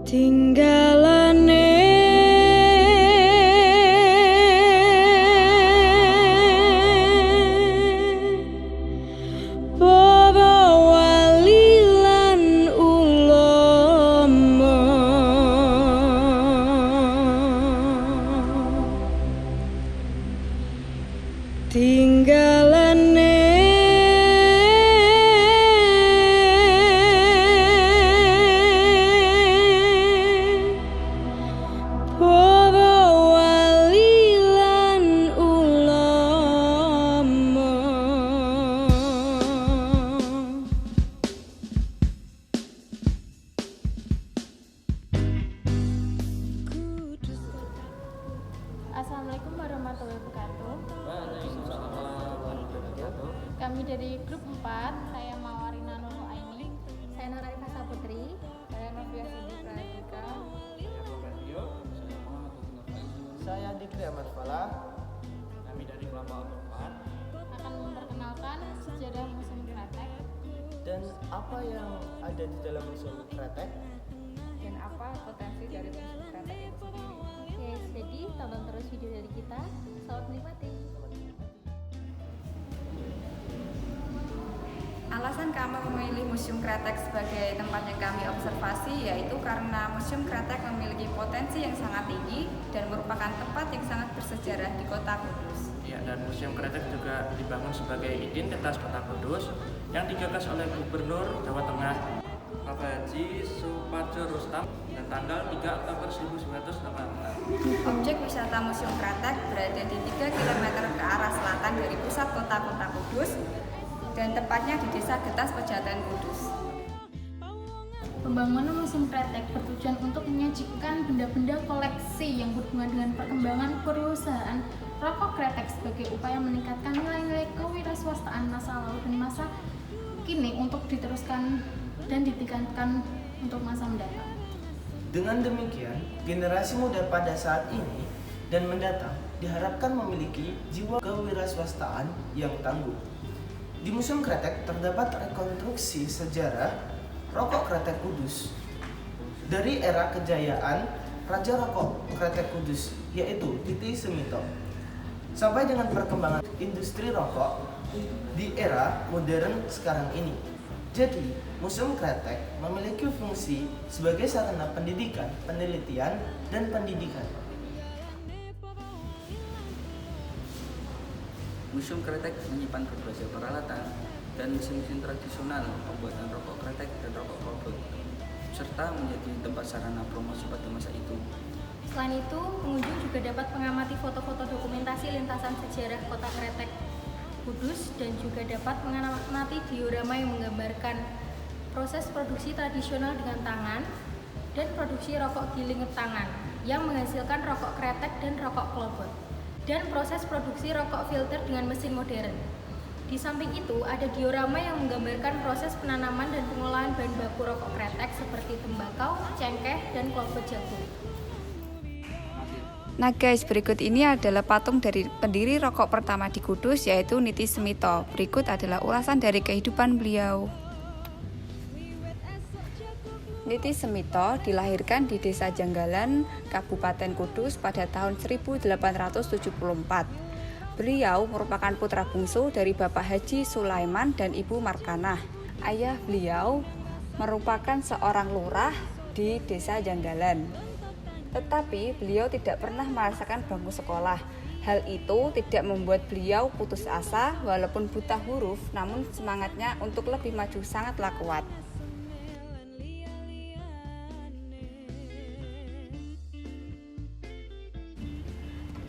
tinggalane para wali lan ulama tinggalane Assalamualaikum warahmatullahi wabarakatuh. Waalaikumsalam warahmatullahi wabarakatuh. Kami dari grup 4, saya Mawarina Nurul Aini, Saya Nur Arifah Saputri. saya Novia Sidi Pradika. Saya Robertio. Saya Muhammad Husnul Faiz. Saya Dikri Ahmad Falah. Kami dari kelompok 4. Akan memperkenalkan sejarah Museum Kretek Dan apa yang ada di dalam Museum Kretek? dan apa potensi dari Museum Kretek itu sendiri. Oke, jadi tonton terus video dari kita. Selamat menikmati. Alasan kami memilih Museum Kretek sebagai tempat yang kami observasi yaitu karena Museum Kretek memiliki potensi yang sangat tinggi dan merupakan tempat yang sangat bersejarah di Kota Kudus. Ya, dan Museum Kretek juga dibangun sebagai identitas Kota Kudus yang digagas oleh Gubernur Jawa Tengah Bapak Haji Suparjo Rustam dan tanggal 3 Oktober 1986. Objek wisata Museum Kretek berada di 3 km ke arah selatan dari pusat kota Kudus dan tepatnya di Desa Getas, Pejaten Kudus. Pembangunan Museum Kretek bertujuan untuk menyajikan benda-benda koleksi yang berhubungan dengan perkembangan perusahaan rokok Kretek sebagai upaya meningkatkan nilai-nilai kewirausahaan masa lalu dan masa kini untuk diteruskan dan ditingkatkan untuk masa mendatang. Dengan demikian, generasi muda pada saat ini dan mendatang diharapkan memiliki jiwa kewirausahaan yang tangguh. Di Museum Kretek terdapat rekonstruksi sejarah rokok Kretek Kudus dari era kejayaan Raja Rokok Kretek Kudus, yaitu Titi Semito, sampai dengan perkembangan industri rokok di era modern sekarang ini. Jadi, Museum Kretek memiliki fungsi sebagai sarana pendidikan, penelitian, dan pendidikan. Museum Kretek menyimpan berbagai peralatan dan mesin-mesin tradisional pembuatan rokok kretek dan rokok kolbot, serta menjadi tempat sarana promosi pada masa itu. Selain itu, pengunjung juga dapat mengamati foto-foto dokumentasi lintasan sejarah Kota Kretek Kudus dan juga dapat mengamati diorama yang menggambarkan proses produksi tradisional dengan tangan dan produksi rokok giling tangan yang menghasilkan rokok kretek dan rokok klobot, dan proses produksi rokok filter dengan mesin modern. Di samping itu, ada diorama yang menggambarkan proses penanaman dan pengolahan bahan baku rokok kretek seperti tembakau, cengkeh, dan klobot jagung. Nah guys, berikut ini adalah patung dari pendiri rokok pertama di Kudus yaitu Niti Semito. Berikut adalah ulasan dari kehidupan beliau. Niti Semito dilahirkan di Desa Janggalan, Kabupaten Kudus pada tahun 1874. Beliau merupakan putra bungsu dari Bapak Haji Sulaiman dan Ibu Markanah. Ayah beliau merupakan seorang lurah di Desa Janggalan. Tetapi beliau tidak pernah merasakan bangku sekolah. Hal itu tidak membuat beliau putus asa walaupun buta huruf, namun semangatnya untuk lebih maju sangatlah kuat.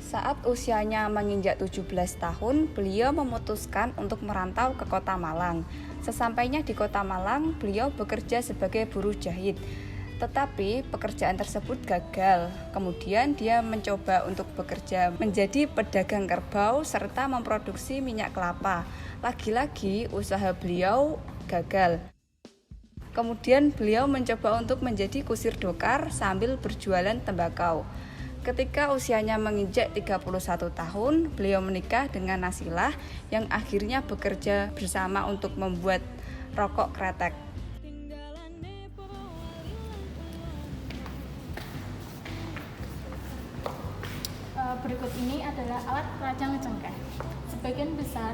Saat usianya menginjak 17 tahun, beliau memutuskan untuk merantau ke Kota Malang. Sesampainya di Kota Malang, beliau bekerja sebagai buruh jahit. Tetapi pekerjaan tersebut gagal. Kemudian dia mencoba untuk bekerja menjadi pedagang kerbau serta memproduksi minyak kelapa. Lagi-lagi usaha beliau gagal. Kemudian beliau mencoba untuk menjadi kusir dokar sambil berjualan tembakau. Ketika usianya menginjak 31 tahun, beliau menikah dengan Nasilah yang akhirnya bekerja bersama untuk membuat rokok kretek. berikut ini adalah alat perajang cengkeh. Sebagian besar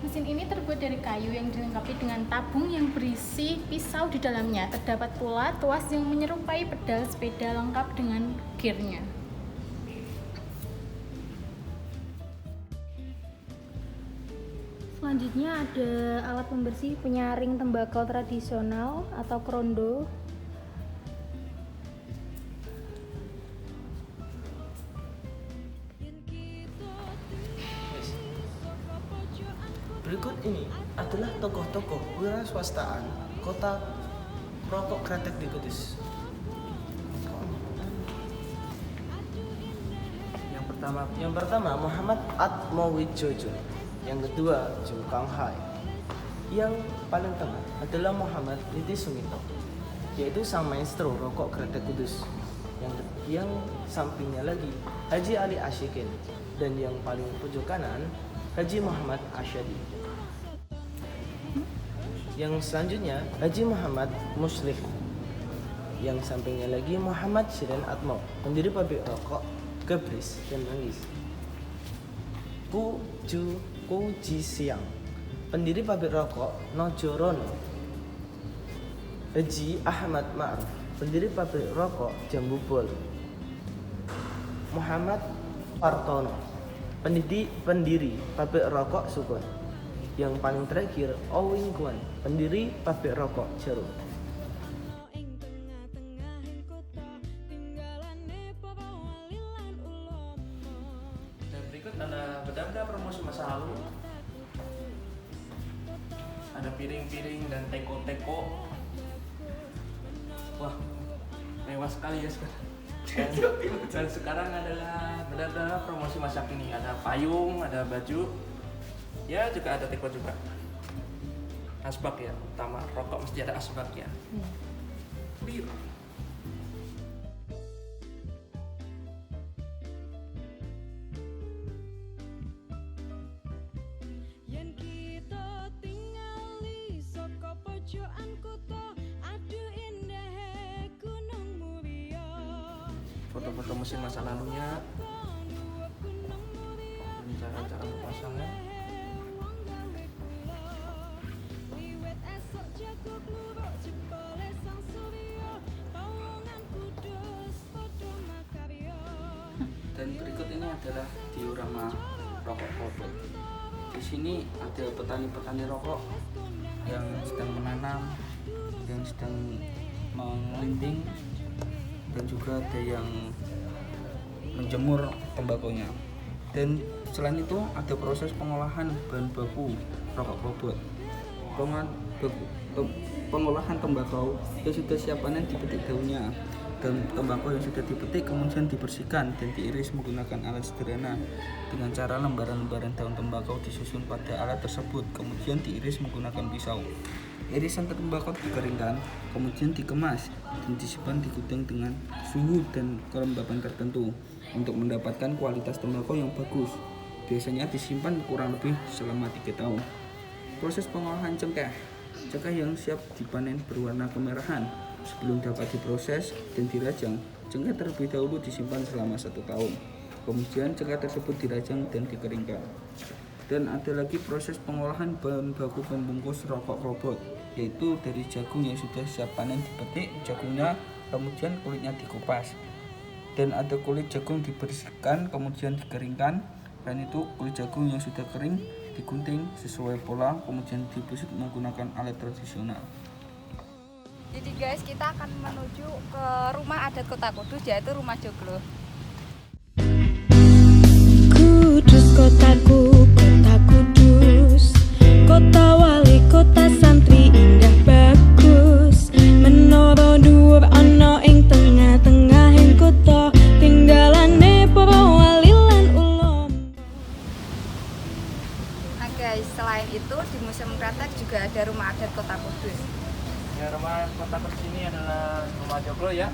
mesin ini terbuat dari kayu yang dilengkapi dengan tabung yang berisi pisau di dalamnya. Terdapat pula tuas yang menyerupai pedal sepeda lengkap dengan gearnya. Selanjutnya ada alat pembersih penyaring tembakau tradisional atau krondo. Berikut ini adalah tokoh-tokoh wiraswastaan Kota Rokok Kretek di Kudus. Yang pertama Muhammad Atmowijojo, yang kedua Ju Kang Hai, yang paling tengah adalah Muhammad Niti Sumito, yaitu sang maestro rokok Kretek Kudus. Yang sampingnya lagi Haji Ali Ashikin, dan yang paling pojok kanan Haji Muhammad Asyadi. Yang selanjutnya Haji Muhammad Muslih. Yang sampingnya lagi Muhammad Shirin Atmo, pendiri pabrik rokok Gabris dan Manggis. Ji Siang, pendiri pabrik rokok Nojorono. Haji Ahmad Ma'ruf, pendiri pabrik rokok Jambu Bol. Muhammad Partono, pendiri pabrik rokok Sukun. Yang paling terakhir Owing Kwan, pendiri pabrik rokok Jarum. Dan berikut ada benda-benda promosi masa lalu. Ada piring-piring dan teko-teko. Wah, mewah sekali ya sekarang. Dan sekarang adalah benda-benda promosi masa kini. Ada payung, ada baju. Ya, juga ada teko juga. Asbak ya, utama rokok mesti ada asbak ya. Bir. Yen kita tingali saka pojokan kutha, aduh indah Gunung Muria. Foto-foto mesin masa lalunya. Ini cara-cara memasangnya. Wiwit esok jago kluruk jebole sang surya, pawongan kudus padha makarya. Dan berikut ini adalah diorama rokok Klobot. Di sini ada petani-petani rokok yang sedang menanam, yang sedang mengelinting, dan juga ada yang menjemur tembakonya. Dan selain itu ada proses pengolahan bahan baku rokok Klobot. Pengolahan tembakau yang sudah siap panen dipetik daunnya, dan tembakau yang sudah dipetik kemudian dibersihkan dan diiris menggunakan alat sederhana. Dengan cara lembaran-lembaran daun tembakau disusun pada alat tersebut, kemudian diiris menggunakan pisau. Irisan tembakau dikeringkan, kemudian dikemas dan disimpan di gudang dengan suhu dan kelembaban tertentu untuk mendapatkan kualitas tembakau yang bagus. Biasanya disimpan kurang lebih selama 3 tahun. Proses pengolahan cengkeh. Cengkeh yang siap dipanen berwarna kemerahan. Sebelum dapat diproses dan dirajang, cengkeh terlebih dahulu disimpan selama 1 tahun. Kemudian cengkeh tersebut dirajang dan dikeringkan. Dan ada lagi proses pengolahan bahan baku pembungkus rokok Klobot, yaitu dari jagung yang sudah siap panen dipetik jagungnya, kemudian kulitnya dikupas. Dan ada kulit jagung dibersihkan, kemudian dikeringkan. Dan itu kulit jagung yang sudah kering digunting sesuai pola, kemudian dibusuk menggunakan alat tradisional. Jadi guys, kita akan menuju ke rumah adat Kota Kudus, yaitu Rumah Joglo. Kudus kotaku, kota Kudus, kota wali, kota santri indah bagus. Menara dhuwur ana ing tengah-tengahing kota, tinggalane para wali lan ulama. Nah guys, selain itu di Museum Kretek juga ada Rumah Adat Kota Kudus. Ya, rumah Kota Kudus ini adalah rumah joglo ya.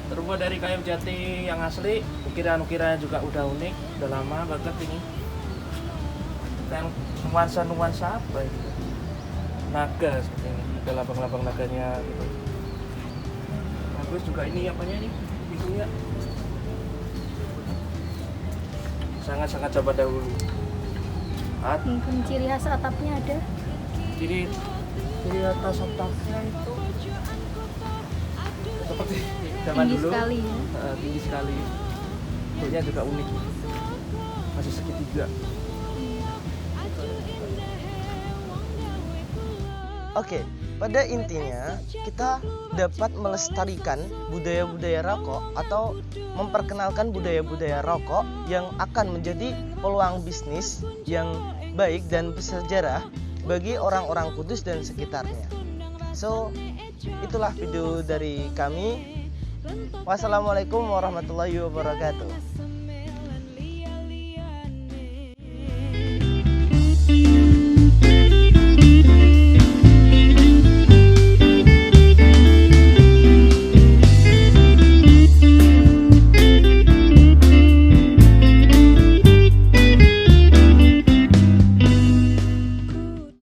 Terbuat dari kayu jati yang asli, ukiran-ukirannya juga udah unik, udah lama banget ini. Dan nuansa-nuansa apa ini? Naga seperti ini, ada labang-labang naganya gitu. Nah, terus juga ini apanya ini? Pintunya. sangat zaman dahulu. Mungkin ciri khas atapnya ada. Ciri atas atapnya itu seperti zaman Tinggi dulu. sekali ya. Tinggi sekali. Bentuknya juga unik. Masih segitiga. Oke, pada intinya kita dapat melestarikan budaya-budaya rokok atau memperkenalkan budaya-budaya rokok yang akan menjadi peluang bisnis yang baik dan bersejarah bagi orang-orang Kudus dan sekitarnya. So, itulah video dari kami. Wassalamualaikum warahmatullahi wabarakatuh.